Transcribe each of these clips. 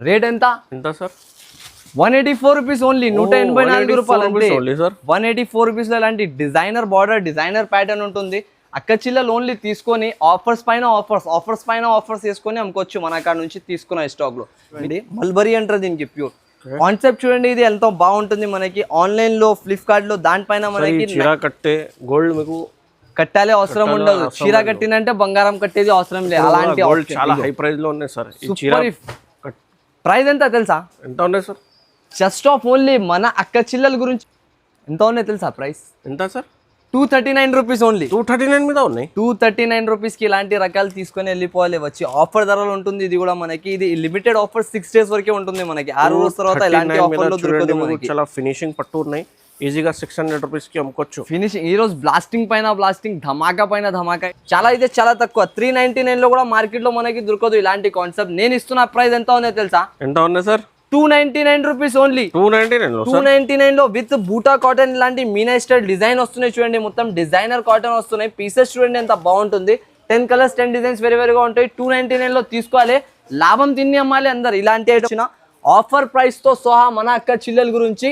Rate ఎంత sir? 184 rupees only, 184 రూపాయలు అంతే. సార్ 184 రూపీస్ లో ఇలాంటి డిజైనర్ బార్డర్, డిజైనర్ ప్యాటర్న్ ఉంటుంది. అక్క చిల్లలు ఓన్లీ తీసుకొని ఆఫర్స్ పైన ఆఫర్స్ చేసుకొని అమ్ముకోవచ్చు మన అక్కడ నుంచి తీసుకున్న స్టాక్ లో. మల్బరీ అంటారు దీనికి, ప్యూర్ కాన్సెప్ట్ చూడండి. ఇది ఎంతో బాగుంటుంది మనకి ఆన్లైన్ లో, ఫ్లిప్కార్ట్ లో. దానిపైన మనకి చీర కట్టే గోల్డ్ మీకు కట్టాలి అవసరం ఉండదు. చీర కట్టినంటే బంగారం కట్టేది అవసరం లేదు. అలాంటి గోల్డ్ చాలా హై ప్రైస్ లో ఉన్నాయి సార్. ఈ చీర ప్రైస్ ఎంత తెలుసా? ఎంత ఉన్నాయి సార్? జస్ట్ ఆఫ్ ఓన్లీ మన అక్క చిల్లల గురించి ఎంత ఉన్నాయి తెలుసా? ప్రైస్ ఎంత సార్? 239 rupees only. 239 మీద ఉన్నాయి. 239 రూపీస్ కి ఇలాంటి రకాలు తీసుకొని వెళ్ళిపోవాలి. వచ్చి ఆఫర్ ధరలు ఉంటుంది. ఇది కూడా మనకి ఇది లిమిటెడ్ ఆఫర్, 6 days వరకే ఉంటుంది మనకి. 6 రోజుల తర్వాత ఇలాంటి ఆఫర్లు దొరకదు మనకి. చాలా ఫినిషింగ్ పట్టు ఉన్నాయి. ఈజీగా 600 రూపీస్ కి అమ్ముకోవచ్చు. ఫినిషింగ్ ఈ రోజు బ్లాస్టింగ్ పైన బ్లాస్టింగ్, ధమాకా పైన ధమాకా. చాలా అయితే చాలా తక్కువ, 399 లో కూడా మార్కెట్ లో మనకి దొరకదు ఇలాంటి కాన్సెప్ట్. నేను ఇస్తున్న ప్రైస్ ఎంత ఉన్నాయి తెలుసా? ఎంత ఉన్నాయి సార్? 299 rupees only. 299 లో విత్ బూటా కాటన్ ఇలాంటి మీనా స్టైల్ డిజైన్ వస్తున్నాయి చూడండి. మొత్తం డిజైనర్ కాటన్ వస్తున్నాయి. పీసెస్ చూడండి ఎంత బాగుంటుంది. 10 కలర్స్ 10 డిజైన్స్ వేరుగా ఉంటాయి. 299 లో తీసుకోవాలి, లాభం తిని అమ్మాలి అందరు. ఇలాంటి వచ్చిన ఆఫర్ ప్రైస్ తో సహా మన అక్క చిల్లల గురించి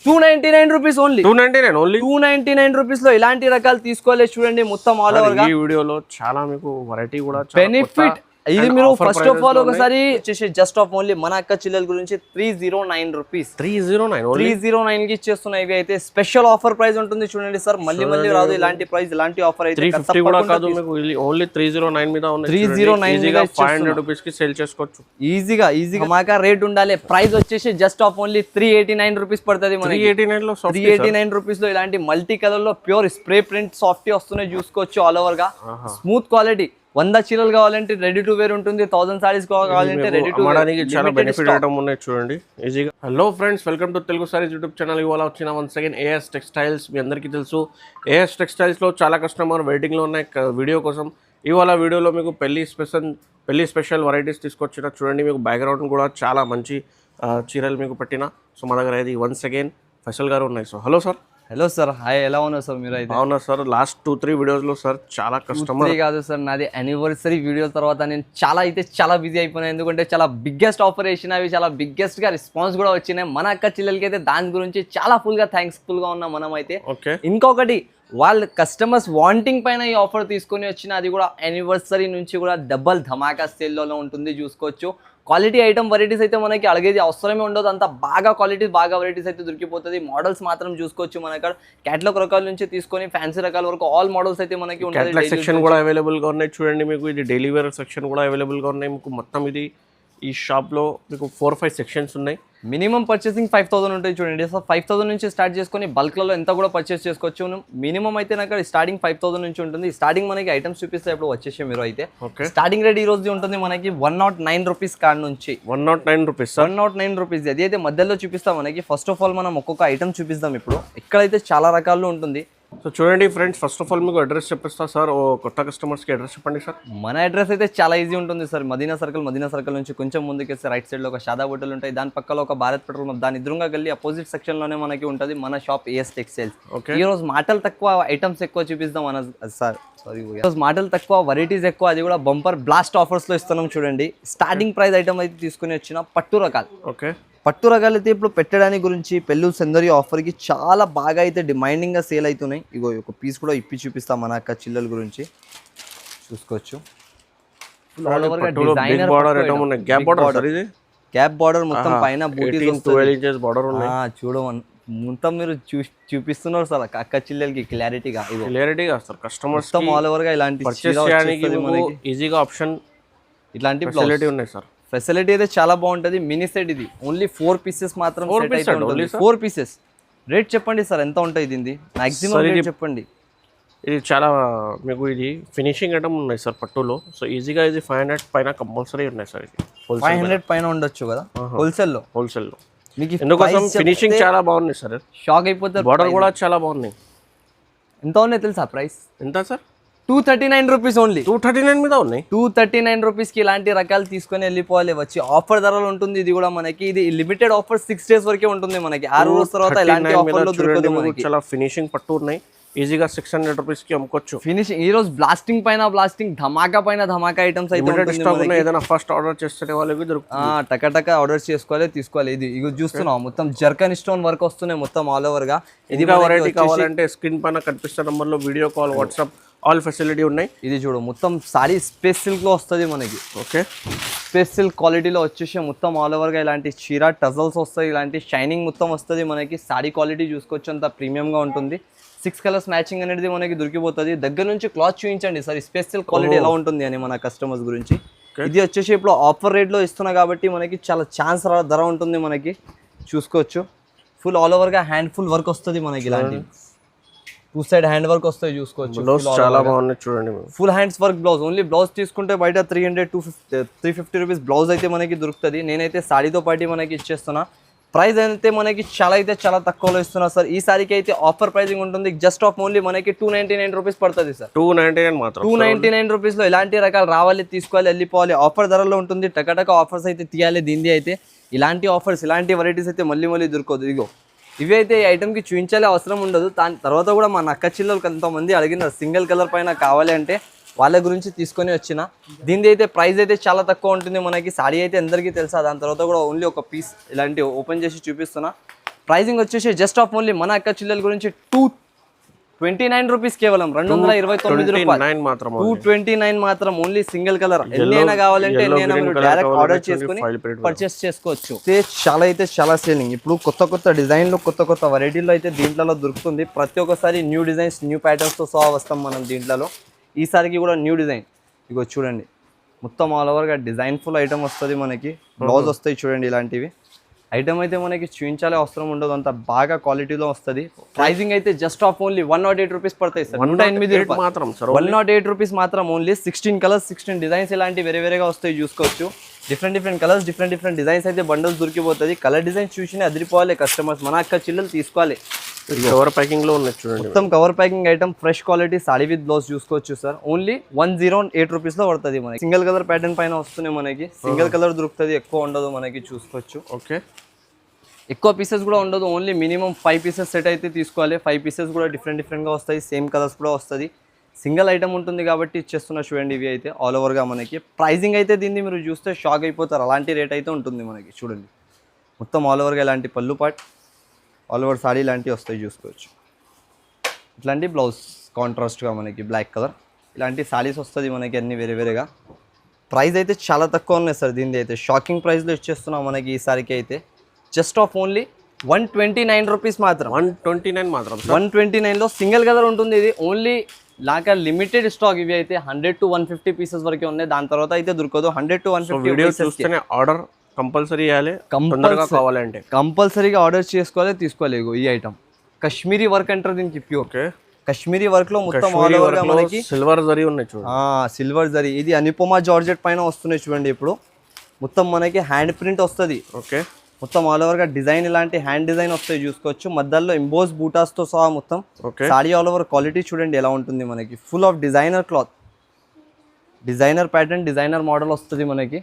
299 రూపీస్ ఓన్లీ. 299 రూపీస్ లో ఇలాంటి రకాలు తీసుకోవాలి చూడండి. మొత్తం ఆల్ ఓవర్ గా ఈ వీడియోలో చాలా మీకు వెరైటీ కూడా బెనిఫిట్. ఇది మీరు ఫస్ట్ ఆఫ్ ఆల్ ఒకసారి వచ్చేసి జస్ట్ ఆఫ్ ఓన్లీ మన అక్క చిల్లల గురించి 309 రూపీస్. 309 కి ఇచ్చేస్తున్నాయి. ఇవి అయితే స్పెషల్ ఆఫర్ ప్రైస్ ఉంటుంది చూడండి సార్. మళ్ళీ రాదు ఇలాంటి ప్రైస్, ఇలాంటి ఆఫర్ అయితే 350 కూడా కాదు మీకు. ఓన్లీ 309 మీద ఉంది. 309 500 రూపీస్ కి సేల్ చేసుకోవచ్చు ఈజీగా. మాక రేట్ ఉండాలి. ప్రైస్ వచ్చేసి జస్ట్ ఆఫ్ ఓన్లీ 389 రూపీస్ పడుతుంది మనకి. 389 రూపీస్ లో ఇలాంటి మల్టీ కలర్ లో ప్యూర్ స్ప్రే ప్రింట్ సాఫ్ట్ వస్తున్నాయి చూసుకోవచ్చు. ఆల్ ఓవర్ గా స్మూత్ క్వాలిటీ. 100 చీరలు కావాలంటే రెడీ టు వేర్ ఉంటుంది. 1000 సారీస్ కావాలంటే రెడీ టు వేర్. చాలా బెనిఫిట్ ఐటమ్ ఉన్నాయి చూడండి ఈజీగా. Hello friends, welcome to Telugu saris YouTube channel. ఇవాళ వచ్చిన వన్స్ అగైన్ ఏఎస్ టెక్స్టైల్స్. మీ అందరికీ తెలుసు ఏఎస్ టెక్స్టైల్స్ లో చాలా కస్టమర్ వెయిటింగ్ లో ఉన్నాయి వీడియో కోసం. ఇవాళ వీడియోలో మీకు పెళ్లి స్పెషల్ వెరైటీస్ తీసుకొచ్చిన చూడండి. మీకు బ్యాక్గ్రౌండ్ కూడా చాలా మంచి చీరలు మీకు పెట్టిన. సో మా దగ్గర ఇది వన్స్ అగైన్ ఫైసల్ గారు ఉన్నాయి. So hello sir. Hello sir, hi, ఎలా ఉన్నారు సార్? మీరు అయితే అవునా సార్? లాస్ట్ 2-3 వీడియోస్ లో సార్ చాలా కస్టమర్ కాదు సార్, నాది యానివర్సరీ వీడియో తర్వాత నేను చాలా బిజీ అయిపోయినా. ఎందుకంటే చాలా బిగ్గెస్ట్ ఆఫర్ వేసినవి, చాలా బిగ్గెస్ట్ గా రెస్పాన్స్ కూడా వచ్చినాయి మన అక్క చిల్లలకి. అయితే దాని గురించి చాలా ఫుల్ గా థ్యాంక్స్ఫుల్ గా ఉన్నాం మనం అయితే. ఇంకొకటి, వాళ్ళ కస్టమర్స్ వాంటింగ్ పైన ఈ ఆఫర్ తీసుకొని వచ్చిన, అది కూడా యానివర్సరీ నుంచి కూడా డబల్ ధమాకా సేల్లో ఉంటుంది చూసుకోవచ్చు. క్వాలిటీ ఐటమ్ వెరైటీస్ అయితే మనకి అడిగేది అవసరమే ఉండదు. అంత బాగా వెరైటీస్ అయితే దొరికిపోతుంది. మోడల్స్ మాత్రం చూసుకోవచ్చు. మన అక్కడ క్యాటలాగ్ రకాల నుంచి తీసుకొని ఫ్యాన్సీ రకాల వరకు ఆల్ మోడల్స్ అయితే మనకి ఉంటాయి. సెక్షన్ కూడా అవైలబుల్ గా ఉన్నాయి చూడండి. మీకు ఇది డైలీ వేర్ సెక్షన్ కూడా అవైలబుల్ గా ఉన్నాయి. మీకు మొత్తం ఇది ఈ షాప్ లో మీకు 4-5 సెక్షన్స్ ఉన్నాయి. మినిమం పర్చేసింగ్ 5000 ఉంటుంది చూడండి. సో 5000 నుంచి స్టార్ట్ చేసుకొని బల్క్లలో ఎంత కూడా పర్చేస్ చేసుకోవచ్చు. మినిమం అయితే నాకు స్టార్టింగ్ 5000 నుంచి ఉంటుంది. స్టార్టింగ్ మనకి ఐటమ్స్ చూపిస్తే ఇప్పుడు వచ్చేసి మీరు అయితే స్టార్టింగ్ రేట్ ఈ రోజు ఉంటుంది మనకి 109 రూపీస్ కాడ నుంచి. 109 రూపీస్. అది అయితే మధ్యలో చూపిస్తాం మనకి. ఫస్ట్ ఆఫ్ ఆల్ మనం ఒక్కొక్క ఐటమ్ చూపిస్తాం ఇప్పుడు. ఇక్కడైతే చాలా రకాలు ఉంటుంది. సో చూడండి ఫ్రెండ్స్, ఫస్ట్ ఆఫ్ ఆల్ మీకు అడ్రస్ చెప్పిస్తా సార్. కొత్త కస్టమర్స్కి అడ్రస్ చెప్పండి సార్. మన అడ్రస్ అయితే చాలా ఈజీ ఉంటుంది సార్. మదీనా సర్కిల్ నుంచి కొంచెం ముందుకేస్తే రైట్ సైడ్ లో ఒక షాదా హోటల్ ఉంటాయి. దాని పక్కలో ఒక భారత్ పెట్రోల్, దాని ఎదురుగా గల్లి అపోజిట్ సెక్షన్ లోనే మనకి ఉంటుంది మన షాప్ ఏఎస్ టెక్స్టైల్స్. ఈ రోజు మాటలు తక్కువ, ఐటమ్స్ ఎక్కువ చూపిస్తాం మన సార్. ఈ రోజు మాటలు తక్కువ, వెరైటీస్ ఎక్కువ. అది కూడా బంపర్ బ్లాస్ట్ ఆఫర్స్ లో ఇస్తున్నాం చూడండి. స్టార్టింగ్ ప్రైస్ ఐటమ్ అయితే తీసుకుని వచ్చిన పట్టు రకాలు. పట్టు రకాలు అయితే ఇప్పుడు పెట్టడానికి గురించి పెళ్ళి సెందరీ ఆఫర్కి చాలా బాగా అయితే డిమాండింగ్గా సేల్ అవుతున్నాయి. ఇగో ఒక పీస్ కూడా ఇప్పి చూపిస్తాం మన అక్క చిల్లల గురించి చూసుకోవచ్చు. గ్యాప్ బార్డర్ మొత్తం పైన చూడమని మొత్తం మీరు చూపిస్తున్నారు సార్ అక్క చిల్లలకి క్లారిటీగా కస్టమర్స్ ఆల్ ఓవర్ గా ఇలాంటి ఈజీగా ఆప్షన్ ఇట్లాంటి ఉన్నాయి సార్. ఫెసిలిటీ అయితే చాలా బాగుంటుంది. మినీ సెట్ ఇది ఓన్లీ 4 పీసెస్ మాత్రం. 4 పీసెస్. రేట్ చెప్పండి సార్, ఎంత ఉంటుంది దీన్ని మాక్సిమం రేట్ చెప్పండి. ఇది చాలా మీకు ఇది ఫినిషింగ్ ఐటమ్ ఉన్నాయి సార్ పట్టులో. సో ఈజీగా ఇది 500 పైన కంపల్సరీ ఉన్నాయి సార్. ఇది 500 పైన ఉండొచ్చు కదా హోల్సేల్లో. మీకు ఎందుకోసం ఫినిషింగ్ చాలా బాగున్నాయి సార్. షాక్ అయిపోతారు. బార్డర్ కూడా చాలా బాగున్నాయి. ఎంత ఉన్నాయి తెలుసా ప్రైస్? ఎంత సార్? 239 rupees only. 239 మీద ఉన్నాయి. 239 రూపీస్ కి ఇలాంటి రకాలు తీసుకొని వెళ్ళిపోవాలి. వచ్చి ఆఫర్ ధరలు ఉంటుంది. ఇది కూడా మనకి ఇది లిమిటెడ్ ఆఫర్, 6 days వరకే ఉంటుంది మనకి. 6 రోజుల తర్వాత ఇలాంటి ఆఫర్లు దొరకదు మనకి. చాలా ఫినిషింగ్ పట్టు ఉన్నాయి. ఈజీగా 600 రూపీస్కి అమ్ముకోవచ్చు. ఫినిషింగ్ ఈ రోజు బ్లాస్టింగ్ పైన బ్లాస్టింగ్, ధమాకా పైన ధమాకా ఐటమ్స్ అయితే లిమిటెడ్ ఉంటుంది స్టాక్ మనకి. ఉన్న ఏదైనా ఫస్ట్ ఆర్డర్ చేస్తే వాళ్ళకి దొరుకుతుంది. టక ఆర్డర్ చేసుకోవాలి, తీసుకోవాలి. ఇది ఇగో చూస్తున్నాం మొత్తం జర్కన్ స్టోన్ వర్క్ వస్తున్నాయి మొత్తం ఆల్ ఓవర్ గా. ఇది ఇంకా వెరైటీ కావాలంటే స్క్రీన్ పైన కనిపిస్తున్న నంబర్లో video call, WhatsApp all facility ఉన్నాయి. ఇది చూడు మొత్తం సారీ స్పేస్ సిల్క్ లో వస్తుంది మనకి. ఓకే, స్పేస్ సిల్క్ క్వాలిటీలో వచ్చేసి మొత్తం ఆల్ ఓవర్ గా ఇలాంటి చీర టజల్స్ వస్తాయి, ఇలాంటి షైనింగ్ మొత్తం వస్తుంది మనకి. సారీ క్వాలిటీ చూసుకోవచ్చు, అంత ప్రీమియం గా ఉంటుంది. 6 కలర్స్ మ్యాచింగ్ అనేది మనకి దొరికిపోతుంది. దగ్గర నుంచి క్లాత్ చూపించండి సార్, స్పేస్ సిల్క్ క్వాలిటీ ఎలా ఉంటుంది అని మన కస్టమర్స్ గురించి. ఇది వచ్చేసి ఇప్పుడు ఆఫర్ రేట్ లో ఇస్తున్నా కాబట్టి మనకి చాలా ఛాన్స్ ధర ఉంటుంది మనకి. చూసుకోవచ్చు ఫుల్ ఆల్ ఓవర్ గా హ్యాండ్ ఫుల్ వర్క్ వస్తుంది మనకి. ఇలాంటి 2 సైడ్ హ్యాండ్ వర్క్ వస్తాయి చూసుకోవచ్చు. చాలా బాగున్నాయి చూడండి. Full hands work blouse. Only blouse తీసుకుంటే బయట 350 రూపీస్ బ్లౌజ్ అయితే మనకి దొరుకుతుంది. నేనైతే సారీతో పాటు మనకి ఇచ్చేస్తున్నా. ప్రైస్ అయితే మనకి చాలా తక్కువలో ఇస్తున్నా సార్. ఈ సారీకి అయితే ఆఫర్ ప్రైసింగ్ ఉంటుంది. జస్ట్ ఆఫ్ ఓన్లీ మనకి 299 రూపీస్ పడుతుంది సార్. 299 మాత్రం. 299 రూపీస్ లో ఇలాంటి రకాలు రావాలి, తీసుకోవాలి, వెళ్ళిపోవాలి. ఆఫర్ ధరలో ఉంటుంది. టక ఆఫర్స్ అయితే తీయాలి. దీనిది అయితే ఇలాంటి ఆఫర్స్, ఇలాంటి వెరైటీస్ అయితే మళ్ళీ దొరకదు. ఇగో ఇవి అయితే ఈ ఐటమ్కి చూపించాలి అవసరం ఉండదు. దాని తర్వాత కూడా మన అక్క చిల్లలు కొంతమంది అడిగినారు సింగిల్ కలర్ పైన కావాలి అంటే, వాళ్ళ గురించి తీసుకొని వచ్చిన. దీనిది అయితే ప్రైస్ అయితే చాలా తక్కువ ఉంటుంది మనకి. సారీ అయితే అందరికీ తెలుసా. దాని తర్వాత కూడా ఓన్లీ ఒక పీస్ ఇలాంటి ఓపెన్ చేసి చూపిస్తున్నా. ప్రైసింగ్ వచ్చేసి జస్ట్ ఆఫ్ ఓన్లీ మన అక్క చిల్లల గురించి 229 రూపీస్, కేవలం 229 రూపాయలు మాత్రం. 229 మాత్రం. Only single colour. ఎన్నైనా కావాలంటే ఎన్నైనా మీరు డైరెక్ట్ ఆర్డర్ చేసుకుని పర్చేస్ చేసుకోవచ్చు. చాలా సేలింగ్. ఇప్పుడు కొత్త డిజైన్లు, కొత్త వెరైటీలో అయితే దీంట్లో దొరుకుతుంది. ప్రతి ఒక్కసారి న్యూ డిజైన్స్, న్యూ ప్యాటర్న్స్ తో సహా వస్తాం మనం దీంట్లో. ఈసారికి కూడా న్యూ డిజైన్. ఇగో చూడండి మొత్తం ఆల్ ఓవర్ గా డిజైన్ ఫుల్ ఐటమ్ వస్తుంది మనకి. బ్లౌజ్ వస్తాయి చూడండి. ఇలాంటివి ఐటమ్ అయితే మనకి చూపించాలి అవసరం ఉండదు, అంత బాగా క్వాలిటీలో వస్తుంది. ప్రైసింగ్ అయితే జస్ట్ ఆఫ్ ఓన్లీ 108 రూపీస్ పడతాయి సార్. 108 మాత్రం సార్. 108 రూపీస్ మాత్రం. ఓన్లీ 16 కలర్స్, 16 డిజైన్స్ ఇలాంటి వేరేగా వస్తాయి చూసుకోవచ్చు. డిఫరెంట్ కలర్స్, డిఫరెంట్ డిజైన్స్ అయితే బండల్స్ దొరికిపోతుంది. కలర్ డిజైన్ చూసి అదిరిపోవాలి కస్టమర్స్. మన అక్క చిల్లలు తీసుకోవాలి. కవర్ ప్యాకింగ్ లో ఉన్నాయి చూడండి. మొత్తం cover packing item, fresh quality sorry with blouse చూసుకోవచ్చు సార్. ఓన్లీ 108 రూపీస్ లో పడుతుంది మనకి. సింగిల్ కలర్ ప్యాటర్న్ పైన వస్తున్నాయి మనకి. సింగిల్ కలర్ దొరుకుతుంది, ఎక్కువ ఉండదు మనకి. చూసుకోవచ్చు. ఓకే, ఎక్కువ పీసెస్ కూడా ఉండదు. ఓన్లీ మినిమం 5 పీసెస్ సెట్ అయితే తీసుకోవాలి. 5 పీసెస్ కూడా డిఫరెంట్గా వస్తాయి. సేమ్ కలర్స్ కూడా వస్తుంది. సింగిల్ ఐటమ్ ఉంటుంది కాబట్టి ఇచ్చేస్తున్నా చూడండి. ఇవి అయితే ఆల్ ఓవర్గా మనకి. ప్రైజింగ్ అయితే దీన్ని మీరు చూస్తే షాక్ అయిపోతారు, అలాంటి రేట్ అయితే ఉంటుంది మనకి. చూడండి మొత్తం ఆల్ ఓవర్గా ఇలాంటి పళ్ళు పాట్, ఆల్ ఓవర్ సారీ ఇలాంటివి వస్తాయి చూసుకోవచ్చు. ఇట్లాంటి బ్లౌజ్ కాంట్రాస్ట్గా మనకి బ్లాక్ కలర్ ఇలాంటి సారీస్ వస్తుంది మనకి అన్ని వేరేగా. ప్రైస్ అయితే చాలా తక్కువ ఉన్నాయి సార్. దీనిది అయితే షాకింగ్ ప్రైస్లో ఇచ్చేస్తున్నాం మనకి ఈ సారీకి అయితే. జస్ట్ ఆఫ్ ఓన్లీ 129 రూపీస్ మాత్రం. 129 మాత్రం. 129లో సింగిల్ కలర్ ఉంటుంది. ఇది ఓన్లీ లాగా లిమిటెడ్ స్టాక్. ఇవి అయితే 100 to 150 పీసెస్ వరకే ఉన్నాయి. దాని తర్వాత అయితే దొరకదు. 100 to 150 వీడియో చూస్తేనే ఆర్డర్ కంపల్సరీ చేయాలి. కావాలంటే కంపల్సరీగా ఆర్డర్ చేసుకోవాలి, తీసుకోవాలి. ఈ ఐటమ్ కాశ్మీరీ వర్క్ అంటారు దీనికి. ప్యూర్ కాశ్మీరీ వర్క్ లో మొత్తం ఆల్ ఓవర్ గా మనకి సిల్వర్ జరీ ఉన్నాయి చూడండి. సిల్వర్ జరీ. ఇది అనుపమా జార్జెట్ పైన వస్తున్నాయి చూడండి. ఇప్పుడు మొత్తం మనకి హ్యాండ్ ప్రింట్ వస్తుంది. ఓకే, మొత్తం ఆల్ ఓవర్ గా డిజైన్ ఇలాంటి హ్యాండ్ డిజైన్ వస్తాయి చూసుకోవచ్చు. మధ్యలో ఎంబోస్ బూటాస్ తో సహా మొత్తం సారీ ఆల్ ఓవర్ క్వాలిటీ చూడండి ఎలా ఉంటుంది మనకి. Full of designer cloth, designer pattern, designer model వస్తుంది మనకి.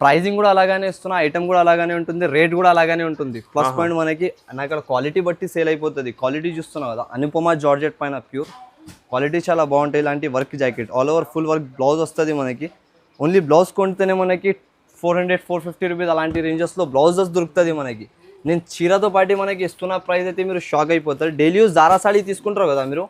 ప్రైజింగ్ కూడా అలాగానే ఇస్తున్నా, ఐటమ్ కూడా అలాగానే ఉంటుంది, రేట్ కూడా అలాగానే ఉంటుంది. ప్లస్ పాయింట్ మనకి అక్కడ క్వాలిటీ బట్టి సేల్ అయిపోతుంది. క్వాలిటీ చూస్తున్నావు కదా, అనుపమా జార్జెట్ పైన ప్యూర్ క్వాలిటీ చాలా బాగుంటాయి. ఇలాంటి work jacket all over full work blouse వస్తుంది మనకి. ఓన్లీ బ్లౌజ్ కొంటేనే మనకి 400-450 రూపీస్ అలాంటి రేంజెస్లో బ్లౌజెస్ దొరుకుతుంది మనకి. నేను చీరతో పాటు మనకి ఇస్తున్న ప్రైస్ అయితే మీరు షాక్ అయిపోతారు. డైలీ యూజ్ జారా సాడీ తీసుకుంటారు కదా మీరు,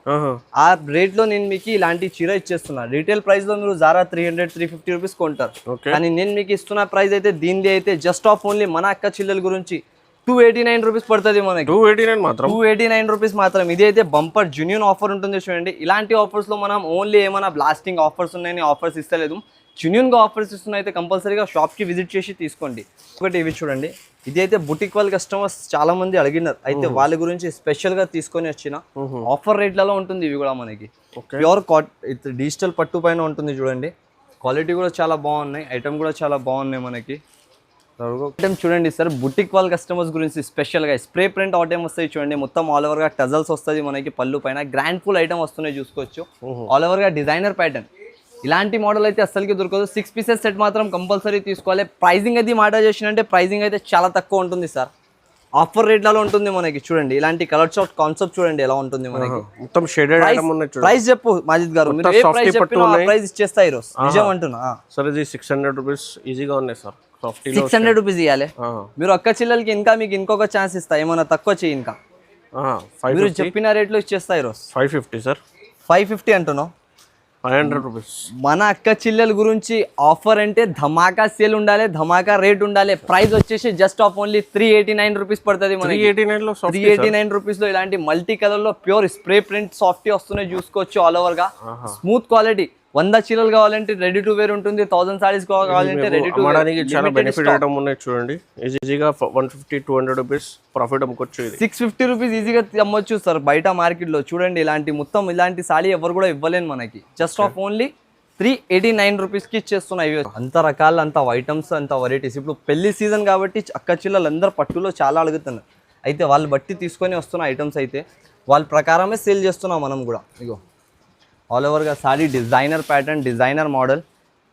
ఆ రేట్లో నేను మీకు ఇలాంటి చీర ఇచ్చేస్తున్నా. రీటైల్ ప్రైస్ లో మీరు జారా 300-350 రూపీస్ కొంటారు. కానీ నేను మీకు ఇస్తున్న ప్రైస్ అయితే దీనిది అయితే జస్ట్ ఆఫ్ ఓన్లీ మన అక్క చిల్లల గురించి 289 రూపీస్ పడుతుంది మనకి. 289 రూపీస్ మాత్రం. ఇది అయితే బంపర్ జెన్యూన్ ఆఫర్ ఉంటుంది చూడండి. ఇలాంటి ఆఫర్స్ లో మనం ఓన్లీ ఏమైనా బ్లాస్టింగ్ ఆఫర్స్ ఉన్నాయని ఆఫర్స్ ఇస్తలేదు, జెన్యూన్గా ఆఫర్స్ ఇస్తున్నా. అయితే కంపల్సరీగా షాప్కి విజిట్ చేసి తీసుకోండి. ఒకటి ఇవి చూడండి, ఇది అయితే బుటిక్ వాళ్ళ కస్టమర్స్ చాలా మంది అడిగినారు. అయితే వాళ్ళ గురించి స్పెషల్గా తీసుకొని వచ్చిన ఆఫర్ రేట్లలో ఉంటుంది. ఇవి కూడా మనకి ప్యూర్ డిజిటల్ పట్టు పైన ఉంటుంది చూడండి. క్వాలిటీ కూడా చాలా బాగున్నాయి, ఐటమ్ కూడా చాలా బాగున్నాయి మనకి. ఐటమ్ చూడండి సార్, బుటిక్ వాళ్ళ కస్టమర్స్ గురించి స్పెషల్గా స్ప్రే ప్రింట్ ఐటమ్ వస్తాయి చూడండి. మొత్తం ఆల్ ఓవర్గా టజల్స్ వస్తుంది మనకి. పళ్ళు పైన గ్రాండ్ ఫుల్ ఐటమ్ వస్తున్నాయి చూసుకోవచ్చు. ఆల్ ఓవర్గా డిజైనర్ ప్యాటర్న్. ఇలాంటి మోడల్ అయితే అస్సలకి దొరకదు. 6 పీసెస్ సెట్ మాత్రం కంపల్సరీ తీసుకోవాలి. ప్రైజింగ్ అయితే మాట చేసినంటే ప్రైజింగ్ అయితే చాలా తక్కువ ఉంటుంది సార్. ఆఫర్ రేట్లలో ఉంటుంది మనకి. చూడండి ఇలాంటి కలర్ చార్ట్ కాన్సెప్ట్ చూడండి ఎలా ఉంటుంది మనకి. మొత్తం షేడెడ్ ఐటమ్ ఉన్నాయి చూడండి. ప్రైస్ చెప్పు మాజిద్ గారు, మీరు ఏ ప్రైస్ చెప్పినా ఆ ప్రైస్ ఇచ్చేస్తా ఈరోజు. నిజం అంటున్నా సార్. ఇది 600 రూపీస్ ఈజీగా ఉన్నాయి సార్. 600 రూపీస్ ఇవ్వాలి. మీరు అక్క చిల్లలకి ఇంకా మీకు ఇంకొక ఛాన్స్ ఇస్తా, ఏమైనా తక్కువ చేయి ఇంకా. మీరు చెప్పిన రేట్లో ఇచ్చేస్తా ఈరోజు. 550 సార్. 550 అంటున్నావు. 500 రూపీస్. మన అక్క చిల్లెల గురించి ఆఫర్ అంటే ధమాకా సేల్ ఉండాలి, ధమాకా రేట్ ఉండాలి. ప్రైస్ వచ్చేసి జస్ట్ ఆఫ్ ఓన్లీ 389 రూపీస్ పడుతుంది. 389 రూపీస్ లో ఇలాంటి మల్టీ కలర్ లో ప్యూర్ స్ప్రే ప్రింట్ సాఫ్టీ వస్తున్నాయి చూసుకోవచ్చు. ఆల్ ఓవర్ గా స్మూత్ క్వాలిటీ. 100 చీరలు కావాలంటే రెడీ టు వేర్ ఉంటుంది. 1000 సారీస్ కావాలంటే రెడీ టు వేర్. చాలా బెనిఫిట్ ఐటమ్ ఉన్నాయి చూడండి. ఈజీగా 150-200 రూపీస్ ప్రాఫిట్ అమ్ముకోవచ్చు. ఇది 650 రూపీస్ ఈజీగా అమ్మొచ్చు సార్ బయట మార్కెట్ లో. చూడండి ఇలాంటి మొత్తం ఇలాంటి సారీ ఎవరు కూడా ఇవ్వలేను మనకి. జస్ట్ ఆఫ్ ఓన్లీ 389 రూపీస్ కి ఇచ్చేస్తున్నాయి. అంత రకాల అంత ఐటమ్స్ అంత వెరైటీస్. ఇప్పుడు పెళ్లి సీజన్ కాబట్టి అక్క చిల్లలు అందరు పట్టులో చాలా అడుగుతున్నారు. అయితే వాళ్ళు బట్టి తీసుకొని వస్తున్న ఐటమ్స్ అయితే వాళ్ళ ప్రకారమే సేల్ చేస్తున్నాం మనం కూడా. ఇగో ఆల్ ఓవర్గా sorry designer pattern, designer model.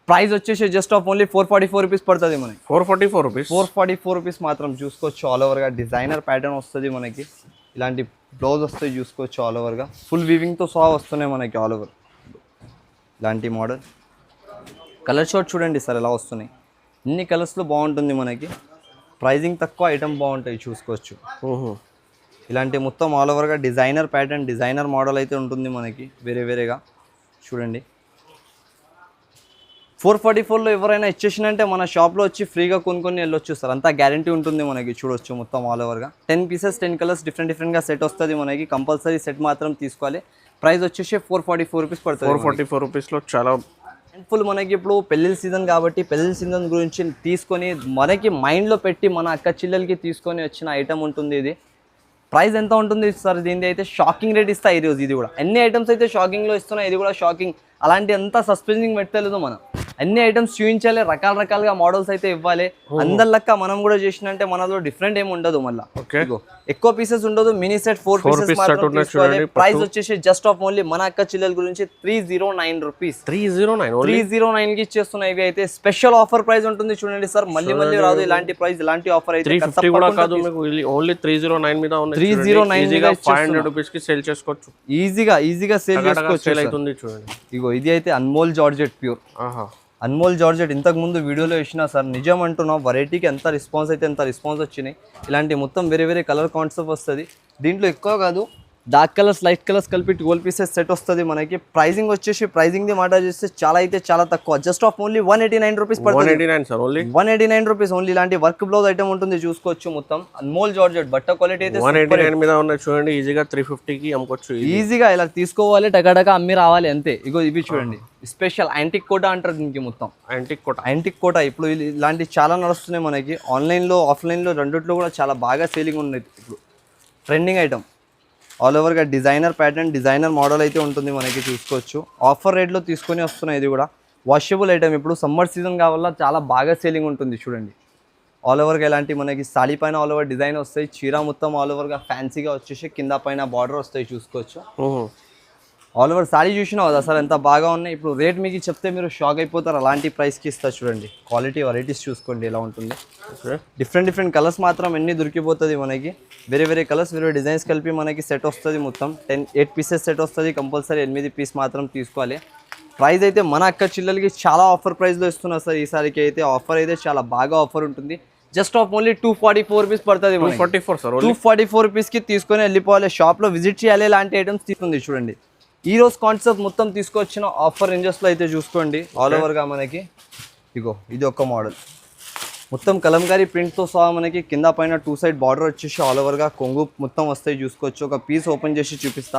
Price వచ్చేసి జస్ట్ ఆఫ్ ఓన్లీ 444 రూపీస్ పడుతుంది మనకి. 444 రూపీస్. 444 రూపీస్ మాత్రం చూసుకోవచ్చు. ఆల్ ఓవర్గా డిజైనర్ ప్యాటర్న్ వస్తుంది మనకి. ఇలాంటి బ్లౌజ్ వస్తాయి చూసుకోవచ్చు. ఆల్ ఓవర్గా ఫుల్ వీవింగ్తో సహా వస్తున్నాయి మనకి ఆల్ ఓవర్. ఇలాంటి మోడల్ కలర్ షార్ట్ చూడండి సార్ ఎలా వస్తున్నాయి. ఇన్ని కలర్స్లో బాగుంటుంది మనకి. ప్రైజింగ్ తక్కువ, ఐటమ్ బాగుంటాయి చూసుకోవచ్చు. ఇలాంటి మొత్తం ఆల్ ఓవర్గా డిజైనర్ ప్యాటర్న్, డిజైనర్ మోడల్ అయితే ఉంటుంది మనకి వేరే వేరేగా. చూడండి 444లో ఎవరైనా ఇచ్చేసినంటే మన షాప్లో వచ్చి ఫ్రీగా కొనుక్కొని వెళ్ళొచ్చు సార్. అంతా గ్యారంటీ ఉంటుంది మనకి. చూడొచ్చు మొత్తం ఆల్ ఓవర్గా 10 పీసెస్ 10 కలర్స్ డిఫరెంట్గా సెట్ వస్తుంది మనకి. కంపల్సరీ సెట్ మాత్రం తీసుకోవాలి. ప్రైస్ వచ్చేసి 444 రూపీస్ పడుతుంది. 444 రూపీస్లో చాలా ఫుల్ మనకి. ఇప్పుడు పెళ్ళిళ్ళ సీజన్ కాబట్టి పెళ్ళిళ్ళ సీజన్ గురించి తీసుకొని మనకి మైండ్లో పెట్టి మన అక్క చిల్లెలకి తీసుకొని వచ్చిన ఐటమ్ ఉంటుంది ఇది. ప్రైస్ ఎంత ఉంటుంది సార్ దీనిది అయితే? షాకింగ్ రేట్ ఇస్తా ఈరోజు. ఇది కూడా అన్ని ఐటమ్స్ అయితే షాకింగ్లో ఇస్తున్నాయి. ఇది కూడా షాకింగ్. అలాంటి అంత సస్పెన్సింగ్ పెట్టలేదు మనం. అన్ని ఐటమ్స్ చూపించాలి, రకాలుగా మోడల్స్ అయితే ఇవ్వాలి. అందరి లెక్క మనం కూడా చేసినంటే మనలో డిఫరెంట్ ఏమి ఉండదు. మళ్ళీ ఎక్కువ పీసెస్ ఉండదు. మినీ సెట్ 4 పీసెస్ మాత్రం తీసుకోవాలి. ప్రైస్ వచ్చేసి జస్ట్ ఆఫ్ ఓన్లీ మన అక్క చిల్లెల గురించి 309 రూపీస్. 309 కి ఇచ్చేస్తున్నాయి. ఇవి అయితే స్పెషల్ ఆఫర్ ప్రైస్ ఉంటుంది చూడండి సార్. మళ్ళీ రాదు ఇలాంటి ప్రైస్, ఇలాంటి ఆఫర్ అయితే. 350 కూడా కాదు మీకు, ఓన్లీ 309 మీద ఉంది. 309 500 రూపీస్ కి సేల్ చేసుకోవచ్చు. ఈజీగా సేల్ చేసుకోవచ్చు. చూడండి ఇగో ఇది అయితే Anmol georgette pure. Anmol georgette ఇంతకు ముందు వీడియోలో వేసిన సార్. నిజం అంటున్నాం, వెరైటీకి ఎంత రెస్పాన్స్ అయితే ఎంత రెస్పాన్స్ వచ్చినాయి. ఇలాంటి మొత్తం వేరే కలర్ కాన్సెప్ట్ వస్తుంది. దీంట్లో ఎక్కువ కాదు, డార్క్ కలర్స్ లైట్ కలర్స్ కలిపి 12 పీసెస్ సెట్ వస్తుంది మనకి. ప్రైజింగ్ వచ్చేసి ప్రైజింగ్ మాట చేస్తే చాలా తక్కువ. జస్ట్ ఆఫ్ ఓన్లీ 189 రూపీస్ పడుతుంది. 189 రూపీస్ ఓన్లీ. ఇలాంటి వర్క్ బ్లౌజ్ ఐటమ్ ఉంటుంది చూసుకోవచ్చు. మొత్తం అన్మోల్ జార్జెట్ బట్ట క్వాలిటీ అయితే 189 మీద ఉన్నాయి చూడండి. ఈజీగా 350 కి అమ్ముకోవచ్చు. ఈజీగా ఇలా తీసుకోవాలి, టకాటకా అమ్మి రావాలి అంతే. ఇగో ఇవి చూడండి, స్పెషల్ యాంటిక్ కోటా అంటారు దీనికి. మొత్తం యాంటిక్ కోటా ఇప్పుడు ఇలాంటి చాలా నడుస్తున్నాయి మనకి. ఆన్లైన్లో ఆఫ్లైన్లో రెండిట్లో కూడా చాలా బాగా సేలింగ్ ఉన్నాయి. ఇప్పుడు ట్రెండింగ్ ఐటమ్. ఆల్ ఓవర్గా డిజైనర్ ప్యాటర్న్, డిజైనర్ మోడల్ అయితే ఉంటుంది మనకి చూసుకోవచ్చు. ఆఫర్ రేట్లో తీసుకొని వస్తున్నాయి. ఇది కూడా వాషబుల్ ఐటమ్. ఇప్పుడు సమ్మర్ సీజన్ కావాల చాలా బాగా సేలింగ్ ఉంటుంది చూడండి. ఆల్ ఓవర్గా ఇలాంటి మనకి సాడీ పైన ఆల్ ఓవర్ డిజైన్ వస్తాయి. చీర మొత్తం ఆల్ ఓవర్గా ఫ్యాన్సీగా వచ్చేసి కింద పైన బార్డర్ వస్తాయి చూసుకోవచ్చు. ఆల్ ఓవర్ సారీ చూసినా కదా సార్ ఎంత బాగా ఉన్నాయి. ఇప్పుడు రేట్ మీకు చెప్తే మీరు షాక్ అయిపోతారు. అలాంటి ప్రైస్కి ఇస్తా చూడండి. క్వాలిటీ వెరైటీస్ చూసుకోండి ఎలా ఉంటుంది. డిఫరెంట్ కలర్స్ మాత్రం ఎన్ని దొరికిపోతుంది మనకి. వేరే కలర్స్ వేరే డిజైన్స్ కలిపి మనకి సెట్ వస్తుంది. మొత్తం 8 పీసెస్ సెట్ వస్తుంది. కంపల్సరీ 8 పీస్ మాత్రం తీసుకోవాలి. ప్రైస్ అయితే మన అక్క చిల్లలకి చాలా ఆఫర్ ప్రైస్లో ఇస్తున్నారు సార్. ఈసారికి అయితే ఆఫర్ అయితే చాలా బాగా ఆఫర్ ఉంటుంది. జస్ట్ ఆఫ్ ఓన్లీ 244 రూపీస్ పడుతుంది. 244 రూపీస్కి తీసుకొని వెళ్ళిపోవాలి. షాప్లో విజిట్ చేయాలి. ఇలాంటి ఐటమ్స్ తీసుకుంది చూడండి. ఈ రోజు కాన్సెప్ట్ మొత్తం తీసుకొచ్చిన ఆఫర్ రేంజెస్లో అయితే చూసుకోండి. ఆల్ ఓవర్గా మనకి ఇగో ఇది ఒక మోడల్. మొత్తం కలంకారీ ప్రింట్తో సహా మనకి కింద పైన 2 సైడ్ బార్డర్ వచ్చేసి ఆల్ ఓవర్గా కొంగు మొత్తం వస్తాయి చూసుకోవచ్చు. ఒక పీస్ ఓపెన్ చేసి చూపిస్తా.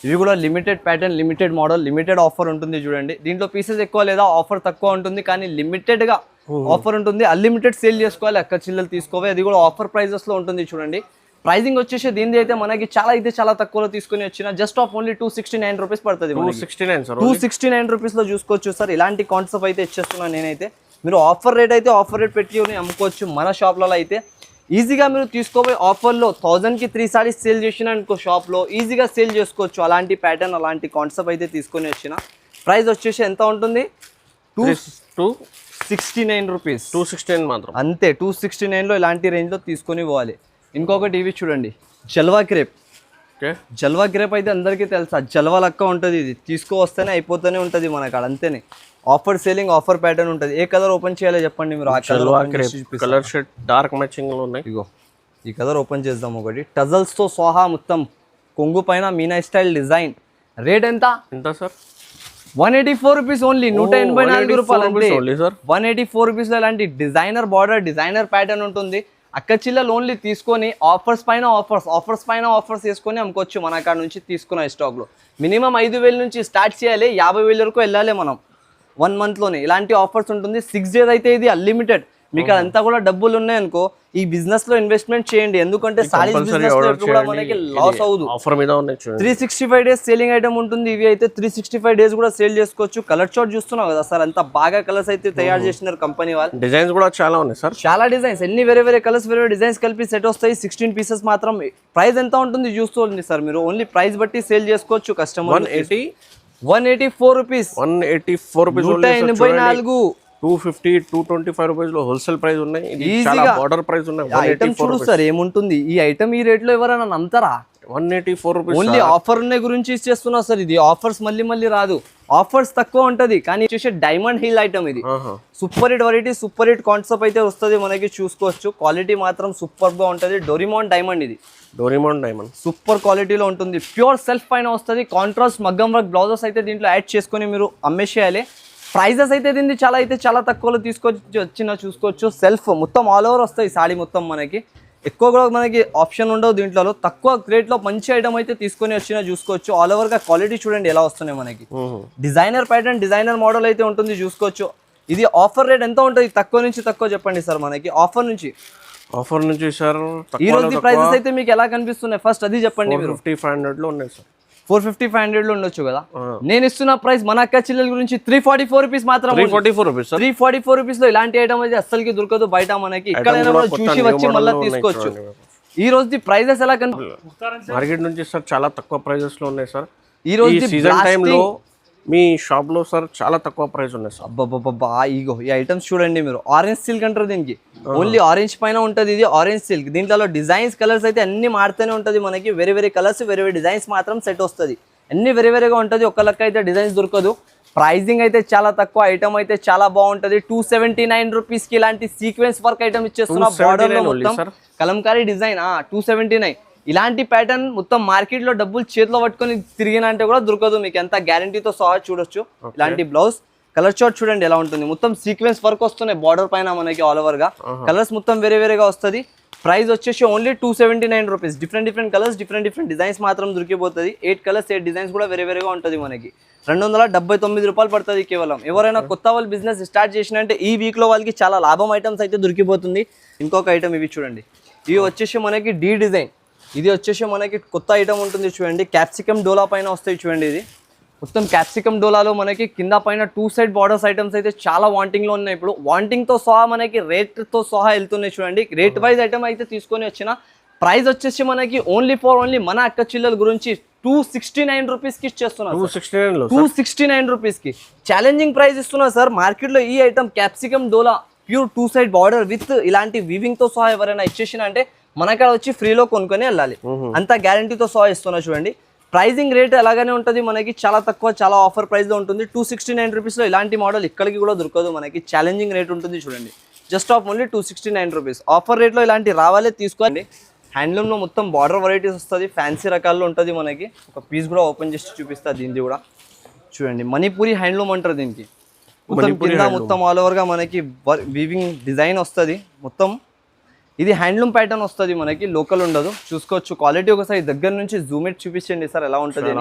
ఇవి కూడా limited pattern, limited model, limited offer ఉంటుంది చూడండి. దీంట్లో పీసెస్ ఎక్కువ లేదా ఆఫర్ తక్కువ ఉంటుంది, కానీ లిమిటెడ్గా ఆఫర్ ఉంటుంది. అన్లిమిటెడ్ సేల్ చేసుకోవాలి అక్క చిల్లలు తీసుకోవాలి. అది కూడా ఆఫర్ ప్రైజెస్లో ఉంటుంది చూడండి. ప్రైజింగ్ వచ్చేసి దీనిది అయితే మనకి చాలా తక్కువలో తీసుకుని వచ్చిన జస్ట్ ఆఫ్ ఓన్లీ 269 రూపీస్ పడుతుంది. 269 రూపీస్లో చూసుకోవచ్చు సార్. ఇలాంటి కాన్సెప్ట్ అయితే ఇచ్చేస్తున్నాను నేనైతే. మీరు ఆఫర్ రేట్ పెట్టి అమ్ముకోవచ్చు. మన షాప్లలో అయితే ఈజీగా మీరు తీసుకోపోయి ఆఫర్లో 1000కి 3 సారీస్ సేల్ చేసిన అనుకో షాప్లో ఈజీగా సేల్ చేసుకోవచ్చు. అలాంటి ప్యాటర్న్ అలాంటి కాన్సెప్ట్ అయితే తీసుకొని వచ్చిన. ప్రైస్ వచ్చేసి ఎంత ఉంటుంది? 269 రూపీస్. 269 మాత్రం అంతే. 269లో ఇలాంటి రేంజ్లో తీసుకొని పోవాలి. ఇంకొకటి ఇవి చూడండి, జల్వా క్రేప్. ఓకే, జల్వా క్రేప్ అయితే అందరికీ తెలుసా, జల్వా లెక్క ఉంటుంది. ఇది తీసుకువస్తేనే అయిపోతూనే ఉంటుంది మన కాడ, అంతేనే. ఆఫర్ సేలింగ్, ఆఫర్ ప్యాటర్న్ ఉంటుంది. ఏ కలర్ ఓపెన్ చేయాలో చెప్పండి మీరు. ఆ కలర్ షర్ట్ డార్క్ మ్యాచింగ్ లో ఉన్నాయి. ఇగో ఈ కలర్ ఓపెన్ చేద్దాం. ఒకటి టజల్స్ తో సహా మొత్తం కొంగు పైన మీనా స్టైల్ డిజైన్. రేట్ ఎంత సార్? 184 రూపీస్ ఓన్లీ, 184 రూపాయలు అంతే. 184 రూపీస్ లో ఇలాంటి డిజైనర్ బార్డర్, డిజైనర్ ప్యాటర్న్ ఉంటుంది. అక్క చిల్లలు ఓన్లీ తీసుకొని ఆఫర్స్ పైన ఆఫర్స్ వేసుకొని అమ్ముకోవచ్చు మన కాడ నుంచి తీసుకున్న స్టాక్లో. మినిమం 5,000 నుంచి స్టార్ట్ చేయాలి, 50,000 వరకు వెళ్ళాలి మనం 1 మంత్లోనే. ఇలాంటి ఆఫర్స్ ఉంటుంది. 6 days అయితే ఇది అన్లిమిటెడ్. మీకు అదంతా కూడా డబ్బులు ఉన్నాయనుకో, ఈ బిజినెస్ లో ఇన్వెస్ట్మెంట్ చేయండి. ఎందుకంటే సారీస్ బిజినెస్ లో కూడా మనకి లాస్ అవ్వదు. ఆఫర్ మీద ఉన్నాయి. 365 days సేలింగ్ ఐటమ్ ఉంటుంది. ఇవి అయితే 365 days కూడా సేల్ చేసుకోవచ్చు. కలర్ చార్ట్ చూస్తున్నావు కదా సార్, అంత బాగా కలర్స్ అయితే తయారు చేసినారు కంపెనీ వాళ్ళు. డిజైన్స్ కూడా చాలా ఉన్నాయి సార్, చాలా డిజైన్స్, ఎన్ని వేరే కలర్స్, వేరే డిజైన్స్ కలిపి సెట్ వస్తాయి. 16 pieces మాత్రం. ప్రైస్ ఎంత ఉంటుంది చూస్తుంది సార్ మీరు. ఓన్లీ ప్రైస్ బట్టి సేల్ చేసుకోవచ్చు కస్టమర్. 184 రూపీస్, 184 రూపీస్, 184, 250, 225 రూపీస్ లో హోల్సేల్ ప్రైస్ ఉన్నాయి. చాలా బార్డర్ ప్రైస్ ఉన్నాయి. ఐటమ్ చూడు సార్ ఏముంటుంది. ఈ ఐటమ్ ఈ రేట్ లో ఎవరైనా నమ్ముతారా? 184 రూపీస్. ఓన్లీ ఆఫర్ ఉన్న గురించి ఇచ్చేస్తున్నా సార్. ఇది ఆఫర్స్ మళ్ళీ రాదు. ఆఫర్స్ తక్కువ ఉంటది కానీ వచ్చేసి డైమండ్ హిల్ ఐటమ్. ఇది super hit variety, super hit concept అయితే వస్తుంది మనకి. చూసుకోవచ్చు, క్వాలిటీ మాత్రం సూపర్ గా ఉంటది. డోరిమాన్ డైమండ్, ఇది డోరిమాన్ డైమండ్ సూపర్ క్వాలిటీలో ఉంటుంది. ప్యూర్ సెల్ఫ్ పైన వస్తుంది. కాంట్రాస్ట్ మగ్గం వర్క్ బ్లౌజెస్ అయితే దీంట్లో యాడ్ చేసుకొని మీరు అమ్మేసేయాలి. ప్రైజెస్ అయితే దీన్ని చాలా తక్కువలో తీసుకొచ్చి వచ్చినా చూసుకోవచ్చు. సెల్ఫ్ మొత్తం ఆల్ ఓవర్ వస్తాయి సాడీ మొత్తం. మనకి ఎక్కువ కూడా మనకి ఆప్షన్ ఉండవు దీంట్లో. తక్కువ రేట్లో మంచి ఐటమ్ అయితే తీసుకొని వచ్చినా చూసుకోవచ్చు. ఆల్ ఓవర్ గా క్వాలిటీ చూడండి ఎలా వస్తున్నాయి మనకి. డిజైనర్ ప్యాటర్న్, డిజైనర్ మోడల్ అయితే ఉంటుంది చూసుకోవచ్చు. ఇది ఆఫర్ రేట్ ఎంత ఉంటుంది? తక్కువ నుంచి తక్కువ చెప్పండి సార్ మనకి. ఆఫర్ నుంచి సార్ ఈ రోజు ప్రైజెస్ అయితే మీకు ఎలా కనిపిస్తున్నాయి ఫస్ట్ అది చెప్పండి. 450-500 లో ఉన్నాయి సార్. 450-500 లో ఉండొచ్చు కదా. నేను ఇస్తున్న ప్రైస్ మన అక్క చిల్లల గురించి 344 రూపీస్ మాత్రం. 344 రూపీస్ లో ఇలాంటి ఐటమ్ అయితే అస్సలకి దొరకదు బయట మనకి. ఎక్కడైనా కూడా చూసి వచ్చి మళ్ళీ తీసుకోవచ్చు. ఈ రోజు ప్రైజెస్ ఎలా మార్కెట్ నుంచి సార్ చాలా తక్కువ ప్రైజెస్ లో ఉన్నాయి సార్. ఈ రోజు సీజన్ టైమ్ లో మీ షాప్ లో సార్ చాలా తక్కువ ప్రైస్ ఉన్నాయి సార్. అబ్బా ఇగో ఈ ఐటమ్స్ చూడండి మీరు. ఆరెంజ్ సిల్క్ అంటారు దీనికి. ఓన్లీ ఆరెంజ్ పైన ఉంటుంది ఇది ఆరెంజ్ సిల్క్. దీంట్లో డిజైన్స్, కలర్స్ అయితే అన్ని మారుతూనే ఉంటుంది మనకి. వేరే కలర్స్, వేరే డిజైన్స్ మాత్రం సెట్ వస్తుంది. అన్ని వేరేగా ఉంటుంది. ఒక్క లెక్క అయితే డిజైన్స్ దొరకదు. ప్రైజింగ్ అయితే చాలా తక్కువ. ఐటమ్ అయితే చాలా బాగుంటుంది. 279 రూపీస్ కి ఇలాంటి సీక్వెన్స్ వర్క్ ఐటమ్ ఇచ్చేస్తున్నా. బార్డర్ లో మొత్తం కలంకారీ డిజైన్. 279. ఇలాంటి ప్యాటర్న్ మొత్తం మార్కెట్ లో డబ్బులు చేతిలో పట్టుకొని తిరిగిన అంటే కూడా దొరకదు మీకు. ఎంత గ్యారంటీతో సహా చూడొచ్చు. ఇలాంటి బ్లౌజ్ కలర్ చార్ట్ చూడండి ఎలా ఉంటుంది. మొత్తం సీక్వెన్స్ వర్క్ వస్తున్నాయి బార్డర్ పైన మనకి ఆల్ ఓవర్ గా. కలర్స్ మొత్తం వేరేగా వస్తుంది. ప్రైస్ వచ్చేసి only 279 rupees. Different colours, different designs మాత్రం దొరికిపోతుంది. 8 కలర్స్ 8 డిజైన్స్ కూడా వేరేగా ఉంటుంది మనకి. 279 రూపాయలు పడుతుంది కేవలం. ఎవరైనా కొత్త వాళ్ళు బిజినెస్ స్టార్ట్ చేసినంటే ఈ వీక్ లో వాళ్ళకి చాలా లాభం ఐటమ్స్ అయితే దొరికిపోతుంది. ఇంకొక ఐటమ్ ఇవి చూడండి. ఇవి వచ్చేసి మనకి డి డిజైన్. ఇది వచ్చేసి మనకి కొత్త ఐటమ్ ఉంటుంది చూడండి. క్యాప్సికమ్ డోలా పైన వస్తాయి చూడండి. ఇది మొత్తం క్యాప్సికమ్ డోలాలో మనకి కింద పైన 2 side బార్డర్స్ ఐటమ్స్ అయితే చాలా వాంటింగ్ లో ఉన్నాయి. ఇప్పుడు వాంటింగ్ తో సహా మనకి రేట్ తో సహా వెళ్తున్నాయి చూడండి. రేట్ వైజ్ ఐటమ్ అయితే తీసుకొని వచ్చిన. ప్రైస్ వచ్చేసి మనకి ఓన్లీ మన అక్క చిల్లల గురించి 269 రూపీస్ కి ఇచ్చేస్తున్నారు. 269 రూపీస్ కి ఛాలెంజింగ్ ప్రైస్ ఇస్తున్నా సార్ మార్కెట్ లో. ఈ item capsicum dola pure 2 side border with ఇలాంటి వీవింగ్ తో సహా ఎవరైనా ఇచ్చేసిన అంటే మనకాడ వచ్చి ఫ్రీలో కొనుక్కొని వెళ్ళాలి. అంత గ్యారంటీతో సహా ఇస్తున్నా చూడండి. ప్రైజింగ్ రేట్ అలాగనే ఉంటుంది మనకి. చాలా తక్కువ, చాలా ఆఫర్ ప్రైస్ లో ఉంటుంది. 269 రూపీస్ లో ఇలాంటి మోడల్ ఇక్కడికి కూడా దొరకదు మనకి. ఛాలెంజింగ్ రేట్ ఉంటుంది చూడండి. Just of only 269 rupees. Offer rate లో ఇలాంటి రావాలి తీసుకోండి. హ్యాండ్లూమ్ లో మొత్తం బార్డర్ వెరైటీస్ వస్తుంది. ఫ్యాన్సీ రకాల్లో ఉంటుంది మనకి. ఒక పీస్ కూడా ఓపెన్ చేసి చూపిస్తా. దీనిది కూడా చూడండి. మణిపూరి హ్యాండ్లూమ్ అంటారు దీనికి. మొత్తం కింద మొత్తం ఆల్ ఓవర్ గా మనకి వీవింగ్ డిజైన్ వస్తుంది మొత్తం. ఇది హ్యాండ్లూమ్ ప్యాటర్న్ వస్తుంది మనకి. లోకల్ ఉండదు. చూసుకోవచ్చు క్వాలిటీ. ఒకసారి దగ్గర నుంచి జూమ్ ఇట్ చూపించండి సార్ ఎలా ఉంటుంది.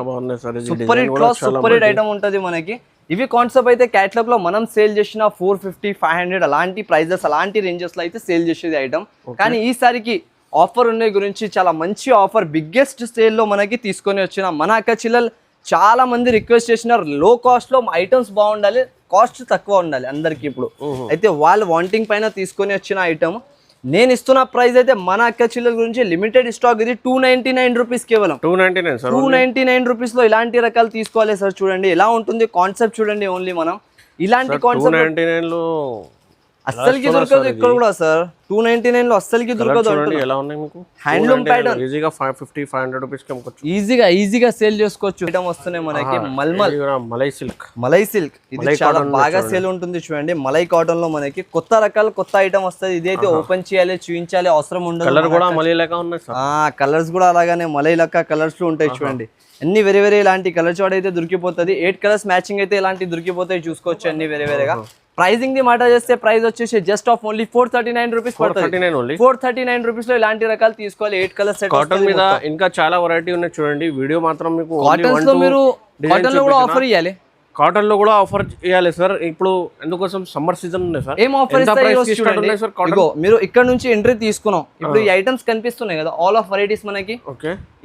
Super hit cloth, super hit item ఉంటుంది మనకి. ఇవి కాన్సెప్ట్ అయితే క్యాటలాగ్ లో మనం సేల్ చేసిన 450-500 అలాంటి ప్రైజెస్, అలాంటి రేంజెస్ లో అయితే సేల్ చేసేది ఐటమ్. కానీ ఈసారికి ఆఫర్ ఉన్న గురించి చాలా మంచి ఆఫర్, బిగ్గెస్ట్ సేల్ లో మనకి తీసుకొని వచ్చిన మన అక్క చిల్లలు. చాలా మంది రిక్వెస్ట్ చేసినారు లో కాస్ట్ లో ఐటమ్స్ బాగుండాలి, కాస్ట్ తక్కువ ఉండాలి అందరికి. ఇప్పుడు అయితే వాళ్ళు వాంటింగ్ పైన తీసుకొని వచ్చిన ఐటమ్. నేను ఇస్తున్న ప్రైస్ అయితే మన అక్క చిల్లల గురించి లిమిటెడ్ స్టాక్. ఇది 299 రూపీస్ కేవలం. 299 రూపీస్ లో ఇలాంటి రకాలు తీసుకోవాలి సార్. చూడండి ఎలా ఉంటుంది కాన్సెప్ట్ చూడండి. ఓన్లీ మనం ఇలాంటి కాన్సెప్ట్ అస్సలకి దొరకదు ఇక్కడ కూడా సార్ 299 లో అస్సలకి దొరకదు. చూడండి ఎలా ఉన్నాయి మీకు, హ్యాండ్లూమ్ ప్యాటర్న్ ఈజీగా 550-500 రూపీస్ కి అమ్ముకోవచ్చు. ఈజీగా సేల్ చేసుకోవచ్చు. ఐటమ్ వస్తున్నాయి మనకి మల్మల్ మలై సిల్క్. ఇది చాలా బాగా సేల్ ఉంటుంది చూడండి. మలై కాటన్ లో మనకి కొత్త రకాల కొత్త ఐటమ్ వస్తుంది. ఇదైతే ఓపెన్ చేయాలి, చూపించాలి అవసరం ఉండదు. కలర్ కూడా మలై లెక్క ఉన్నాయి సార్. కలర్స్ కూడా అలాగానే మలై లెక్క కలర్స్ లో ఉంటాయి చూడండి. అన్ని వేరే ఇలాంటి కలర్ చార్ట్ అయితే దొరికిపోతుంది. 8 కలర్స్ మ్యాచింగ్ అయితే ఇలాంటి దొరికిపోతాయి చూసుకోవచ్చు. అన్ని వేరేగా ప్రైజింగ్ ది మాట చేస్తే ప్రైస్ వచ్చేసి జస్ట్ ఆఫ్ ఓన్లీ 439 రూపీస్ పడుతుంది. 439 రూపీస్ లో ఇలాంటి రకాలు తీసుకోవాలి. 8 కలర్ సెట్. కాటన్ మీద ఇంకా చాలా వెరైటీ ఉన్నాయి చూడండి. వీడియో మాత్రం మీకు కాటన్స్ లో మీరు కాటన్ లో కూడా ఆఫర్ ఇవ్వాలి. కాటన్ లో కూడా ఆఫర్ ఇవ్వాలి సార్. ఇప్పుడు ఎందుకోసం సమ్మర్ సీజన్ ఉంది సార్. ఏం ఆఫర్ ఇస్తారు? మీరు ఇక్కడ నుంచి ఎంట్రీ తీసుకున్నాం. ఇప్పుడు ఈ ఐటమ్స్ కనిపిస్తున్నాయి కదా, ఆల్ ఆఫ్ వెరైటీస్ మనకి.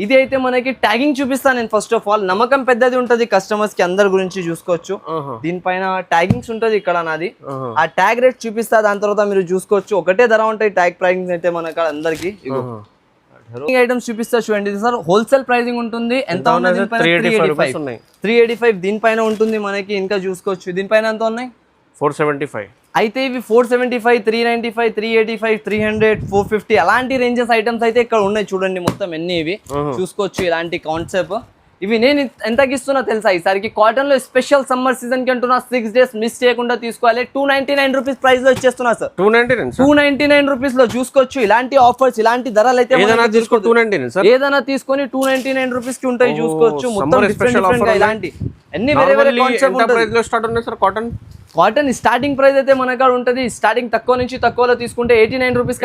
ఇది అయితే మనకి ట్యాగింగ్ చూపిస్తాను నేను. ఫస్ట్ ఆఫ్ ఆల్ నమ్మకం పెద్దది ఉంటది కస్టమర్స్ కి, అందరి గురించి చూసుకోవచ్చు. దీనిపైన ట్యాగింగ్స్ ఉంటది ఇక్కడ నాది. ఆ ట్యాగ్ రేట్ చూపిస్తా, దాని తర్వాత మీరు చూసుకోవచ్చు. ఒకటే ధర ఉంటాయి ట్యాగ్ ప్రైసింగ్ అయితే మనకి అందరికి. ఐటమ్స్ చూపిస్తా చూడండి సార్. హోల్సేల్ ప్రైసింగ్ ఉంటుంది. ఎంత ఉన్నది? 385. దీనిపైన ఉంటుంది మనకి. ఇంకా చూసుకోవచ్చు దీనిపైన ఎంత ఉన్నాయి? 475. అయితే ఇవి 475, 395, 385, 300, 450 అలాంటి రేంజెస్ ఐటమ్స్ అయితే ఇక్కడ ఉన్నాయి చూడండి. మొత్తం ఎన్ని ఇవి చూసుకోవచ్చు. ఇలాంటి కాన్సెప్ట్ ఇవి నేను ఎంతకి ఇస్తున్నా తెలుసా? ఈసారికి కాటన్ లో స్పెషల్ సమ్మర్ సీజన్ కి అంటున్నా. 6 days మిస్ చేయకుండా తీసుకోవాలి. 299 రూపీస్ ప్రైస్ లో ఇచ్చేస్తున్నా సార్. 299 రూపీస్ లో చూసుకోవచ్చు. ఇలాంటి ఆఫర్స్, ఇలాంటి ధరలు అయితే ఏదైనా తీసుకొని 299 రూపీస్ కి ఉంటాయి చూసుకోవచ్చు. మొత్తం డిఫరెంట్ గా ఇలాంటి అన్ని వేరే కాటన్ స్టార్టింగ్ ప్రైస్ అయితే మన కాడ ఉంటది. స్టార్టింగ్ తక్కువ నుంచి తక్కువలో తీసుకుంటే 89 రూపీస్.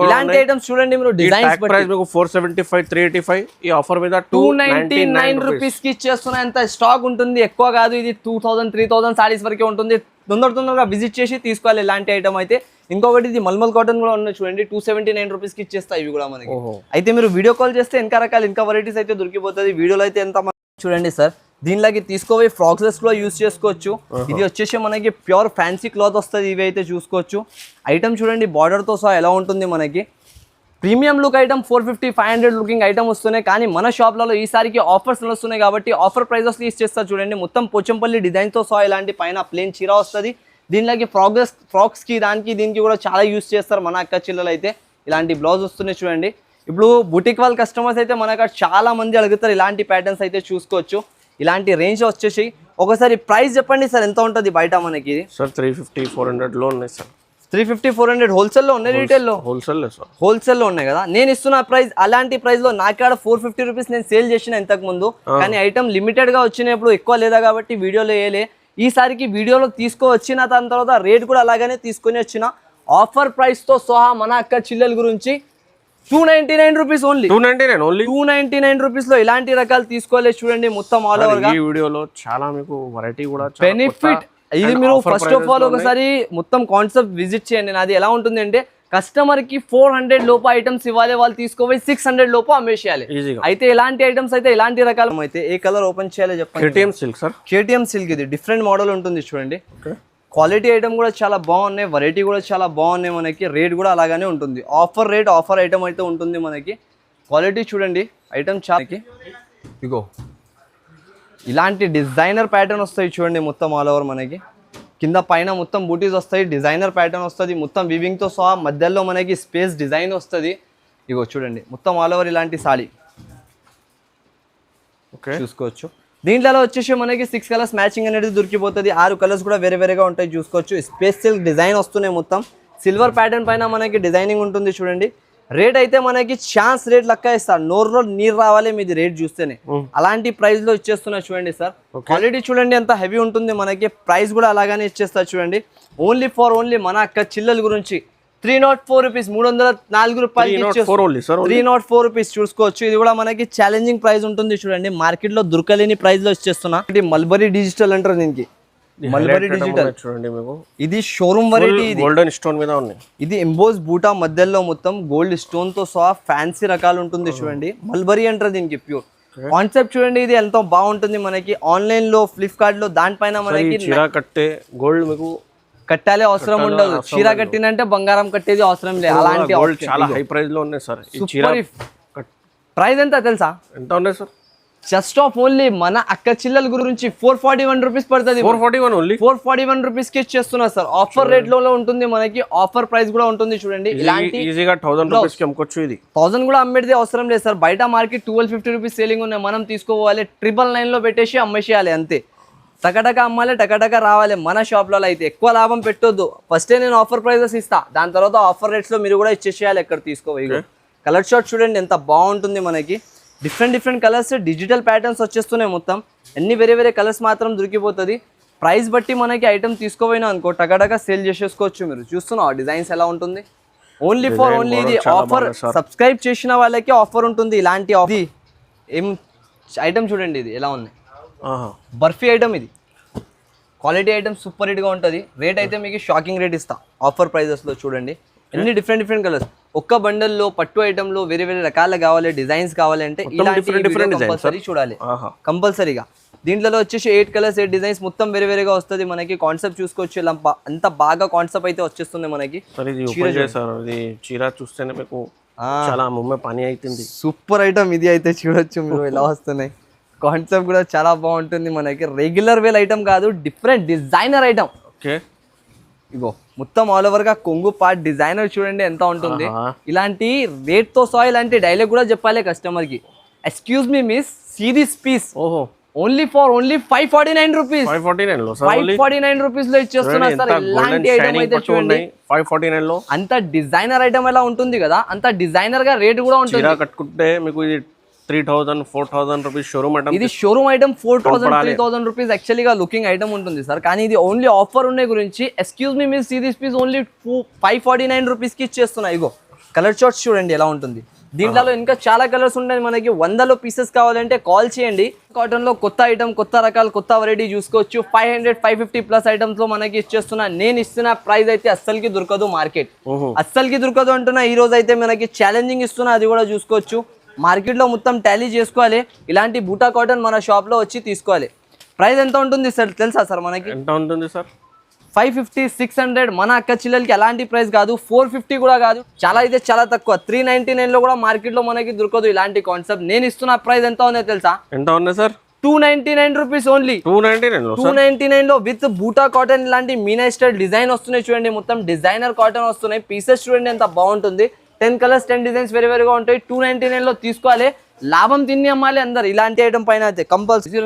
ఇలాంటి ఐటమ్స్ చూడండి మీరు. డిజైన్స్ ప్రైస్ మీకు 475, 385. ఈ ఆఫర్ మీద 299 రూపీస్ కి ఇచ్చేస్తున్నా. ఎంత స్టాక్ ఉంటుంది, ఎక్కువ కాదు. ఇది 2000, 3000 సారీస్ వరకే ఉంటుంది. తొందరగా విజిట్ చేసి తీసుకోవాలి ఇలాంటి ఐటమ్ అయితే. ఇంకొకటి ఇది మల్మల్ కాటన్ కూడా ఉన్నాయి చూడండి. 279 రూపీస్ కి ఇచ్చేస్తాయి ఇవి కూడా మనకి. అయితే మీరు వీడియో కాల్ చేస్తే ఇంకా రకాలు, ఇంకా వెరైటీస్ అయితే దొరికిపోతుంది. వీడియోలో అయితే ఎంత చూడండి సార్. దీనిలాగే తీసుకోపోయి ఫ్రాక్స్ కూడా యూస్ చేసుకోవచ్చు. ఇది వచ్చేసి మనకి ప్యూర్ ఫ్యాన్సీ క్లాత్ వస్తుంది. ఇవి అయితే చూసుకోవచ్చు. ఐటమ్ చూడండి బార్డర్ తో సహా ఎలా ఉంటుంది మనకి. Premium look item 450, 500 looking item వస్తున్నాయి. కానీ మన షాప్లలో ఈసారికి ఆఫర్స్ వస్తున్నాయి కాబట్టి ఆఫర్ ప్రైజెస్ ఇచ్చేస్తారు చూడండి. మొత్తం పోచంపల్లి డిజైన్ తో సహా ఇలాంటి పైన ప్లేన్ చీర వస్తుంది. దీనిలాగే ఫ్రాక్స్ కి దీనికి కూడా చాలా యూస్ చేస్తారు మన అక్క చెల్లెలు అయితే. ఇలాంటి బ్లౌజ్ వస్తున్నాయి చూడండి. ఇప్పుడు బుటిక్ వాళ్ళ కస్టమర్స్ అయితే మనకు చాలా మంది అడుగుతారు. ఇలాంటి ప్యాటర్న్స్ అయితే చూసుకోవచ్చు. ఇలాంటి రేంజ్ వచ్చేసి ఒకసారి ప్రైస్ చెప్పండి సార్, ఎంత ఉంటుంది బయట మనకి? సార్ 350, 400 లో ఉన్నాయి సార్. 350, 400 హోల్సేల్ లో ఉన్నాయి. రీటైల్ లో హోల్సేల్ లో ఉన్నాయి కదా. నేను ఇస్తున్న ప్రైస్ అలాంటి ప్రైస్ లో నాకాడ 450 రూపీస్ నేను సేల్ చేసిన ఇంతకు ముందు. కానీ ఐటమ్ లిమిటెడ్ గా వచ్చినప్పుడు ఎక్కువ లేదా కాబట్టి వీడియోలో వేయలే. ఈసారికి వీడియోలో తీసుకొచ్చిన దాని తర్వాత రేట్ కూడా అలాగనే తీసుకొని వచ్చిన. ఆఫర్ ప్రైస్ తో సహా మన అక్క చిల్లెల గురించి 299 రూపీస్ ఓన్లీ. 299 రూపీస్ లో ఇలాంటి రకాలు తీసుకోలేదు చూడండి. మొత్తం ఆల్ ఓవర్ గా ఈ వీడియోలో చాలా మీకు వెరైటీ కూడా బెనిఫిట్. ఇది మీరు ఫస్ట్ ఆఫ్ ఆల్ ఒకసారి మొత్తం కాన్సెప్ట్ విజిట్ చేయండి. నాది ఎలా ఉంటుంది అంటే కస్టమర్ కి 400 లోపు ఐటమ్స్ ఇవ్వాలి, వాళ్ళు తీసుకోపోయి 600 లోపు అమ్మేసేయాలి. అయితే ఇలాంటి ఐటమ్స్ అయితే ఇలాంటి రకాలు అయితే ఏ కలర్ ఓపెన్ చేయాలి చెప్పండి? KTM silk. ఇది డిఫరెంట్ మోడల్ ఉంటుంది చూడండి. క్వాలిటీ ఐటమ్ కూడా చాలా బాగున్నాయి, వెరైటీ కూడా చాలా బాగున్నాయి మనకి. రేట్ కూడా అలాగానే ఉంటుంది. ఆఫర్ రేట్, ఆఫర్ ఐటమ్ అయితే ఉంటుంది మనకి. క్వాలిటీ చూడండి ఐటమ్ చాలా. ఇగో ఇలాంటి డిజైనర్ ప్యాటర్న్ వస్తాయి చూడండి. మొత్తం ఆల్ ఓవర్ మనకి కింద పైన మొత్తం బూటీస్ వస్తాయి. డిజైనర్ ప్యాటర్న్ వస్తుంది మొత్తం వివింగ్ తో సహా. మధ్యలో మనకి స్పేస్ డిజైన్ వస్తుంది. ఇగో చూడండి మొత్తం ఆల్ ఓవర్ ఇలాంటి సాడీ చూసుకోవచ్చు. దీంట్లో వచ్చేసి మనకి 6 కలర్స్ మ్యాచింగ్ అనేది దొరికిపోతుంది. 6 కలర్స్ కూడా వేరేగా ఉంటాయి చూసుకోవచ్చు. స్పేస్ సిల్క్ డిజైన్ వస్తున్నాయి. మొత్తం సిల్వర్ ప్యాటర్న్ పైన మనకి డిజైనింగ్ ఉంటుంది చూడండి. రేట్ అయితే మనకి ఛాన్స్ రేట్ లెక్క ఇస్తారు. నోరులో నీరు రావాలి మీది రేట్ చూస్తేనే. అలాంటి ప్రైస్ లో ఇచ్చేస్తున్నా చూడండి సార్. క్వాలిటీ చూడండి ఎంత హెవీ ఉంటుంది మనకి. ప్రైస్ కూడా అలాగానే ఇచ్చేస్తారు చూడండి. ఓన్లీ మన అక్క చిల్లల గురించి 304 రూపీస్, 304 రూపాయలు 304 రూపీస్ చూసుకోవచ్చు. ఇది కూడా మనకి ఛాలెంజింగ్ ప్రైస్ ఉంటుంది చూడండి. మార్కెట్ లో దొరకలేని ప్రైస్ లో ఇచ్చేస్తున్నా. మల్బరీ డిజిటల్ అంటారు దీనికి. మల్బరీ డిజిటల్ చూడండి మీకు. ఇది షోరూమ్ వెరైటీ. గోల్డెన్ స్టోన్ మీద ఉంది. ఇది ఎంబోస్ బూటా మధ్యలో మొత్తం గోల్డ్ స్టోన్ తో సహా ఫ్యాన్సీ రకాలు ఉంటుంది చూడండి. మల్బరీ అంటారు దీనికి. ప్యూర్ కాన్సెప్ట్ చూడండి. ఇది ఎంతో బాగుంటుంది మనకి. ఆన్లైన్ లో ఫ్లిప్కార్ట్ లో దానిపైన మనకి కట్టే గోల్డ్ మీకు కట్టాలి అవసరం ఉండదు. చీర కట్టినంటే బంగారం కట్టేది అవసరం లేదు. అలాంటి చాలా హై ప్రైస్ లో ఉన్నాయి సార్. ప్రైస్ ఎంత తెలుసా? ఎంత ఉన్నాయి సార్? జస్ట్ ఆఫ్ ఓన్లీ మన అక్క చిల్లల గురించి 441 రూపీస్ పడుతుంది. 441 ఓన్లీ 441 రూపీస్ కి ఇచ్చేస్తున్నా సార్. ఆఫర్ రేట్ లో ఉంటుంది మనకి, ఆఫర్ ప్రైస్ కూడా ఉంటుంది చూడండి. ఇలాంటి ఈజీగా 1000 రూపీస్ కి అమ్ముకోవచ్చు. ఇది 1000 కూడా అమ్మేది అవసరం లేదు సార్. బయట మార్కెట్ 1250 రూపీస్ సేలింగ్ ఉన్నాయి. మనం తీసుకోవాలి 999 లో పెట్టేసి అమ్మేసేయాలి అంతే. టకటక అమ్మాలి, టకటక రావాలి. మన షాప్లలో అయితే ఎక్కువ లాభం పెట్టొద్దు. ఫస్టే నేను ఆఫర్ ప్రైజెస్ ఇస్తా, దాని తర్వాత ఆఫర్ రేట్స్ లో మీరు కూడా ఇచ్చేసేయాలి. ఎక్కడ తీసుకోవాలి. కలర్ షార్ట్ చూడండి ఎంత బాగుంటుంది మనకి. డిఫరెంట్ కలర్స్, డిజిటల్ ప్యాటర్న్స్ వచ్చేస్తున్నాయి మొత్తం. అన్ని వేరే కలర్స్ మాత్రం దొరికిపోతుంది. ప్రైస్ బట్టి మనకి ఐటమ్ తీసుకోపోయినా అనుకో టకటక సేల్ చేసేసుకోవచ్చు. మీరు చూస్తున్నావు డిజైన్స్ ఎలా ఉంటుంది. ఓన్లీ ఇది ఆఫర్. సబ్స్క్రైబ్ చేసిన వాళ్ళకి ఆఫర్ ఉంటుంది. ఇలాంటి ఏం ఐటమ్ చూడండి ఇది ఎలా ఉంది. బర్ఫీ ఐటమ్ ఇది. క్వాలిటీ ఐటమ్ సూపర్ హిట్గా ఉంటుంది. రేట్ అయితే మీకు షాకింగ్ రేట్ ఇస్తా ఆఫర్ ప్రైజెస్లో. చూడండి ఎన్ని డిఫరెంట్ కలర్స్. ఒక్క బండల్లో పట్టు ఐటమ్లో వేరే రకాలు కావాలి, డిజైన్స్ కావాలి అంటే కంపల్సరీ చూడాలి కంపల్సరీగా. దీంట్లో వచ్చేసి 8 కలర్స్ 8 డిజైన్స్ మొత్తం వేరేగా వస్తుంది మనకి. కాన్సెప్ట్ చూసుకోవచ్చు. ఇలా అంత బాగా కాన్సెప్ట్ అయితే వచ్చేస్తుంది మనకి. చీర చూస్తేనే మీకు చాలా ముమ్మ పని అవుతుంది. సూపర్ ఐటమ్ ఇది అయితే చూడొచ్చు మీరు ఎలా వస్తున్నాయి. కాన్సెప్ట్ కూడా చాలా బాగుంటుంది మనకి. రెగ్యులర్ వేల్ ఐటమ్ కాదు, డిఫరెంట్ డిజైనర్ ఐటమ్. ఓకే ఇగో మొత్తం ఆల్ ఓవర్ గా కొంగు పార్ట్ డిజైనర్ చూడండి ఎంత ఉంటుంది. ఇలాంటి రేట్ తో సహా ఇలాంటి డైలాగ్ కూడా చెప్పాలి కస్టమర్ కి. Excuse me miss, see this piece only 549 rupees. 549 rupees లో ఇచ్చేస్తున్నా సార్. ఇలాంటి ఐటమ్ అయితే చూడండి 549 లో. అంత డిజైనర్ ఐటమ్ ఎలా ఉంటుంది కదా, అంత డిజైనర్ గా రేట్ కూడా ఉంటుంది. కట్టుకుంటే మీకు ఇది 3000 4000 రూపీస్ షోరూమ్ ఐటమ్. ఇది షోరూమ్ ఐటమ్ 4000 3000 రూపీస్ యాక్చువల్గా లుకింగ్ ఐటమ్ ఉంటుంది సార్. కానీ ఇది ఓన్లీ ఆఫర్ ఉన్నాయి గురించి. Excuse me miss, see this piece only 549 rupees కి ఇచ్చేస్తున్నాయి. ఇగో కలర్ చార్ట్స్ చూడండి ఎలా ఉంటుంది. దీంట్లో ఇంకా చాలా కలర్స్ ఉంటాయి మనకి. 100లో పీసెస్ కావాలంటే కాల్ చేయండి. కాటన్ లో కొత్త ఐటమ్, కొత్త రకాలు, కొత్త వెరైటీ చూసుకోవచ్చు. 500 550 ప్లస్ ఐటమ్స్ లో మనకి ఇచ్చేస్తున్నా. నేను ఇస్తున్న ప్రైస్ అయితే అస్సలకి దొరకదు మార్కెట్, అస్సలకి దొరకదు అంటున్నా. ఈ రోజు అయితే మనకి ఛాలెంజింగ్ ఇస్తున్నా, అది కూడా చూసుకోవచ్చు. మార్కెట్ లో మొత్తం టాలీ చేసుకోవాలి. ఇలాంటి బూటా కాటన్ మన షాప్ లో వచ్చి తీసుకోవాలి. ప్రైస్ ఎంత ఉంటుంది సార్ తెలుసా సార్ మనకి? ఎంత ఉంటుంది సార్? 550 600. మన అక్క చిల్లలకి అలాంటి ప్రైస్ కాదు, 450 కూడా కాదు. చాలా అయితే చాలా తక్కువ. 399 లో కూడా మార్కెట్ లో మనకి దొరకదు ఇలాంటి కాన్సెప్ట్. నేను ఇస్తున్న ప్రైస్ ఎంత ఉందో తెలుసా? ఎంత ఉంది సార్? 299 rupees only. 299 లో విత్ బూటా కాటన్ ఇలాంటి మీనా స్టైల్ డిజైన్ వస్తున్నాయి చూడండి. మొత్తం డిజైనర్ కాటన్ వస్తున్నాయి. పీసెస్ చూడండి ఎంత బాగుంటుంది. 10 కలర్స్ 10 డిజైన్స్ వేరేగా ఉంటాయి. 299 లో తీసుకోవాలి. లాభం తిని అమ్మాలి అందరు. ఇలాంటి ఐటమ్ పైన అయితే కంపల్సరీ.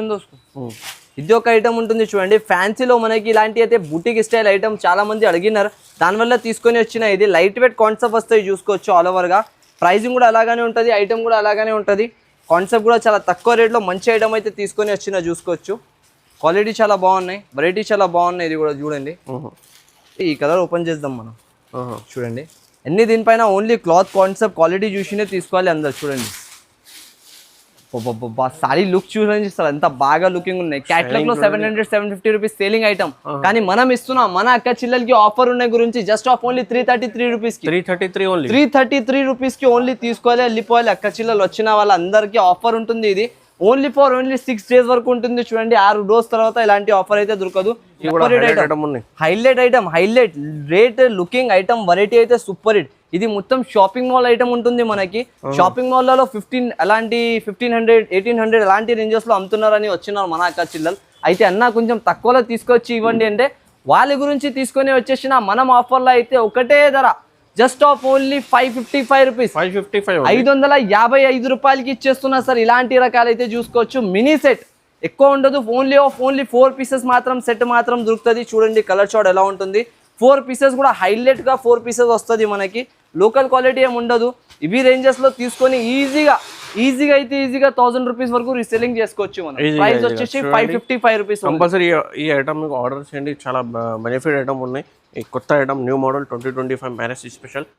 ఇది ఒక ఐటమ్ ఉంటుంది చూడండి. ఫ్యాన్సీలో మనకి ఇలాంటి అయితే బుటిక్ స్టైల్ ఐటమ్ చాలా మంది అడిగినారు, దానివల్ల తీసుకొని వచ్చిన. ఇది లైట్ వెయిట్ కాన్సెప్ట్ వస్తాయి చూసుకోవచ్చు ఆల్ ఓవర్ గా. ప్రైసింగ్ కూడా అలాగానే ఉంటుంది, ఐటమ్ కూడా అలాగానే ఉంటుంది. కాన్సెప్ట్ కూడా చాలా తక్కువ రేట్లో మంచి ఐటమ్ అయితే తీసుకొని వచ్చిన చూసుకోవచ్చు. క్వాలిటీ చాలా బాగున్నాయి, వెరైటీ చాలా బాగున్నాయి. ఇది కూడా చూడండి. ఈ కలర్ ఓపెన్ చేద్దాం మనం. చూడండి అన్ని దీనిపైన ఓన్లీ క్లాత్ కాన్సెప్ట్ క్వాలిటీ చూసినే తీసుకోవాలి అందరు. చూడండి సారీ లుక్ చూడండి సార్ ఎంత బాగా లుకింగ్ ఉన్నాయి. క్యాటలాగ్ లో 700 750 రూపీస్ సేలింగ్ ఐటమ్. కానీ మనం ఇస్తున్నాం మన అక్క చిల్లలకి ఆఫర్ ఉన్నాయి గురించి. జస్ట్ ఆఫ్ ఓన్లీ 333 రూపీస్ కి. 333 రూపీస్ కి ఓన్లీ తీసుకోవాలి, వెళ్ళిపోవాలి. అక్క చిల్లలు వచ్చిన వాళ్ళందరికీ ఆఫర్ ఉంటుంది. ఇది ఓన్లీ 6 డేస్ వరకు ఉంటుంది. చూడండి 6 డేస్ తర్వాత ఇలాంటి ఆఫర్ అయితే దొరకదు. Highlight item, highlight rate looking item, variety అయితే సూపర్ హిట్. ఇది మొత్తం షాపింగ్ మాల్ ఐటమ్ ఉంటుంది మనకి. షాపింగ్ మాల్లో 1500 1800 అలాంటి రేంజెస్ లో అమ్ముతున్నారని వచ్చినారు మన అక్క చిల్లలు. అయితే అన్న కొంచెం తక్కువలో తీసుకొచ్చి ఇవ్వండి అంటే వాళ్ళ గురించి తీసుకొని వచ్చేసిన. మనం ఆఫర్లో అయితే ఒకటే ధర, జస్ట్ ఆఫ్ ఓన్లీ 555 రూపీస్. 555 రూపాయలకి ఇచ్చేస్తున్నా సార్. ఇలాంటి రకాలు అయితే చూసుకోవచ్చు. మినీ సెట్ ఎక్కువ ఉండదు, ఓన్లీ 4 పీసెస్ మాత్రం సెట్ మాత్రం దొరుకుతుంది. చూడండి కలర్ చార్ట్ ఎలా ఉంటుంది. 4 పీసెస్ కూడా హైలైట్ గా 4 పీసెస్ వస్తుంది మనకి. లోకల్ క్వాలిటీ ఏమి ఉండదు. ఇవి రేంజెస్ లో తీసుకొని ఈజీగా 1000 రూపీస్ వరకు రీసెల్లింగ్ చేసుకోవచ్చు మనం. ప్రైస్ వచ్చేసి 555 రూపీస్. కంపల్సరీ ఈ ఐటమ్ మీకు ఆర్డర్ చేయండి. చాలా బెనిఫిట్ ఐటమ్ ఉన్నాయి. ఈ కొత్త item new model 2025 marriage special.